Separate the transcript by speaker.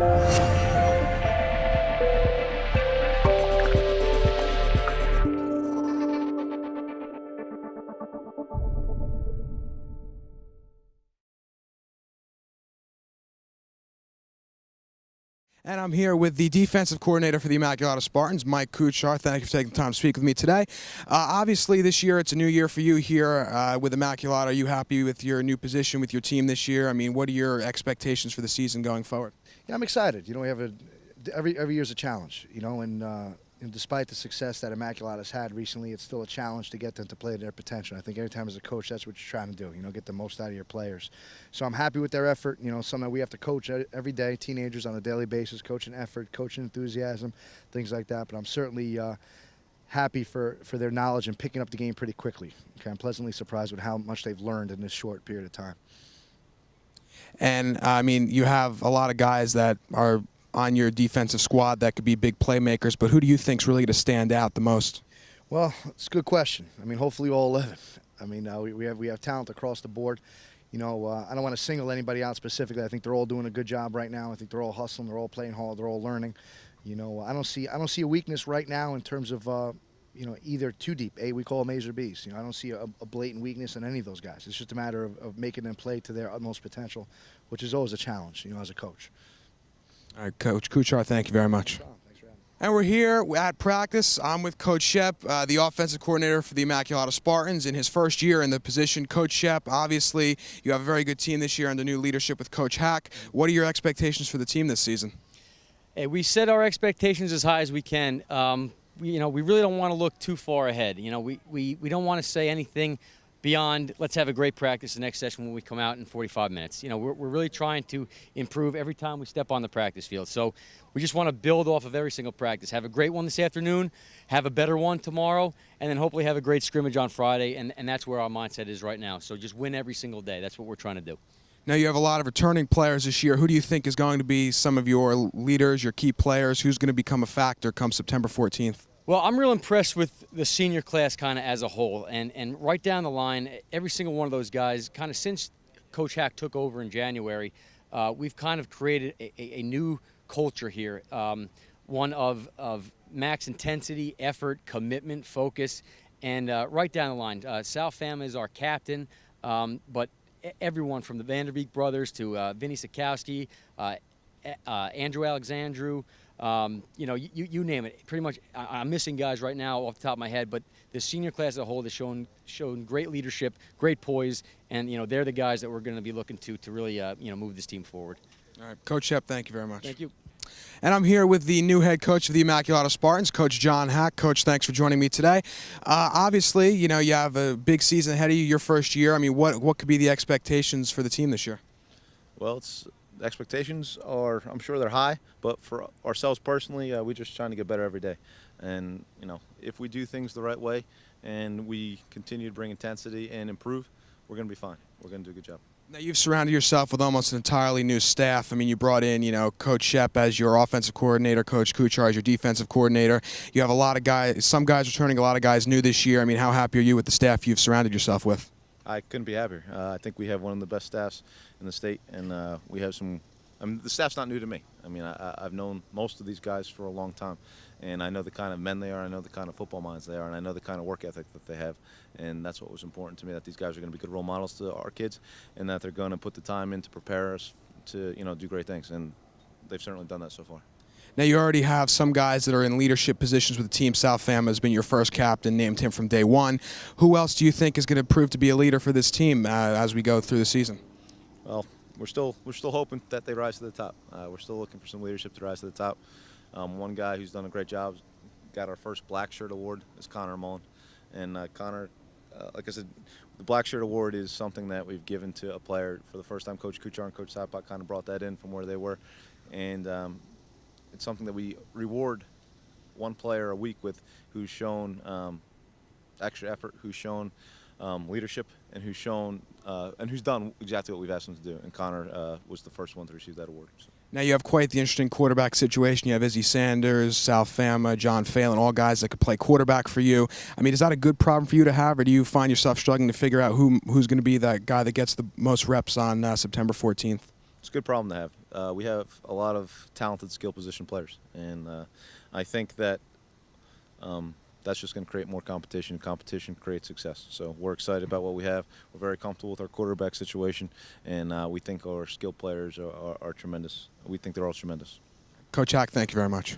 Speaker 1: And I'm here with the defensive coordinator for the Immaculata Spartans, Mike Kuchar. Thank you for taking the time to speak with me today. Obviously, this year it's a new year for you here with Immaculata. Are you happy with your new position with your team this year? I mean, what are your expectations for the season going forward?
Speaker 2: Yeah, I'm excited. You know, we have every year's a challenge. You know, and despite the success that Immaculata's had recently, it's still a challenge to get them to play to their potential. I think every time as a coach, that's what you're trying to do, you know, get the most out of your players. So I'm happy with their effort. You know, something that we have to coach every day, teenagers on a daily basis, coaching effort, coaching enthusiasm, things like that. But I'm certainly happy for their knowledge and picking up the game pretty quickly. Okay, I'm pleasantly surprised with how much they've learned in this short period of time.
Speaker 1: And, I mean, you have a lot of guys that are on your defensive squad that could be big playmakers, but who do you think's really going to stand out the most?
Speaker 2: Well, it's a good question. I mean, hopefully all 11. I mean, we have talent across the board. You know, I don't want to single anybody out specifically. I think they're all doing a good job right now. I think they're all hustling, they're all playing hard, they're all learning. You know, I don't see a weakness right now in terms of you know, either too deep. We call them A's or B's. You know, I don't see a blatant weakness in any of those guys. It's just a matter of making them play to their utmost potential, which is always a challenge, you know, as a coach.
Speaker 1: All right, Coach Kuchar, thank you very much.
Speaker 2: Thanks for having me.
Speaker 1: And we're here at practice. I'm with Coach Shep, the offensive coordinator for the Immaculata Spartans. In his first year in the position, Coach Shep, obviously you have a very good team this year under new leadership with Coach Hack. What are your expectations for the team this season?
Speaker 3: Hey, we set our expectations as high as we can. You know, we really don't want to look too far ahead. You know, we don't want to say anything beyond let's have a great practice the next session when we come out in 45 minutes. You know, we're really trying to improve every time we step on the practice field. So we just want to build off of every single practice. Have a great one this afternoon, have a better one tomorrow, and then hopefully have a great scrimmage on Friday, and that's where our mindset is right now. So just win every single day. That's what we're trying to do.
Speaker 1: Now you have a lot of returning players this year. Who do you think is going to be some of your leaders, your key players? Who's going to become a factor come September 14th?
Speaker 3: Well, I'm real impressed with the senior class kind of as a whole. And right down the line, every single one of those guys, kind of since Coach Hack took over in January, we've kind of created a new culture here, one of max intensity, effort, commitment, focus, and right down the line. Sal Fama is our captain, but everyone from the Vanderbeek brothers to Vinny Sikowski, Andrew Alexandru, you know, you name it. Pretty much, I'm missing guys right now off the top of my head, but the senior class as a whole has shown great leadership, great poise, and you know they're the guys that we're going to be looking to really you know, move this team forward.
Speaker 1: All right, Coach Shep, thank you very much.
Speaker 3: Thank you.
Speaker 1: And I'm here with the new head coach of the Immaculata Spartans, Coach John Hack. Coach, thanks for joining me today. Obviously, you know, you have a big season ahead of you, your first year. I mean, what could be the expectations for the team this year?
Speaker 4: Well, the expectations are, I'm sure they're high, but for ourselves personally, we're just trying to get better every day. And, you know, if we do things the right way and we continue to bring intensity and improve, we're going to be fine. We're going to do a good job.
Speaker 1: Now, you've surrounded yourself with almost an entirely new staff. I mean, you brought in, you know, Coach Shep as your offensive coordinator, Coach Kuchar as your defensive coordinator. You have a lot of guys, some guys returning, a lot of guys new this year. I mean, how happy are you with the staff you've surrounded yourself with?
Speaker 4: I couldn't be happier. I think we have one of the best staffs in the state, and we have some. I mean, the staff's not new to me. I mean, I've known most of these guys for a long time, and I know the kind of men they are. I know the kind of football minds they are, and I know the kind of work ethic that they have. And that's what was important to me, that these guys are going to be good role models to our kids, and that they're going to put the time in to prepare us to, you know, do great things. And they've certainly done that so far.
Speaker 1: Now, you already have some guys that are in leadership positions with the team. Sal Fama has been your first captain, named him from day one. Who else do you think is going to prove to be a leader for this team as we go through the season?
Speaker 4: Well, we're still hoping that they rise to the top. We're still looking for some leadership to rise to the top. One guy who's done a great job, got our first black shirt award, is Connor Mullen. And Connor, like I said, the black shirt award is something that we've given to a player for the first time. Coach Kuchar and Coach Sapak kind of brought that in from where they were. And it's something that we reward one player a week with who's shown extra effort, who's shown leadership, and who's shown and who's done exactly what we've asked him to do. And Connor was the first one to receive that award. So.
Speaker 1: Now you have quite the interesting quarterback situation. You have Izzy Sanders, Sal Fama, John Phelan, all guys that could play quarterback for you. I mean, is that a good problem for you to have, or do you find yourself struggling to figure out who's going to be that guy that gets the most reps on September 14th?
Speaker 4: It's a good problem to have. we have a lot of talented skill position players, and I think that that's just going to create more competition. Competition creates success. So we're excited about what we have. We're very comfortable with our quarterback situation, and we think our skill players are tremendous. We think they're all tremendous.
Speaker 1: Coach Hack, thank you very much.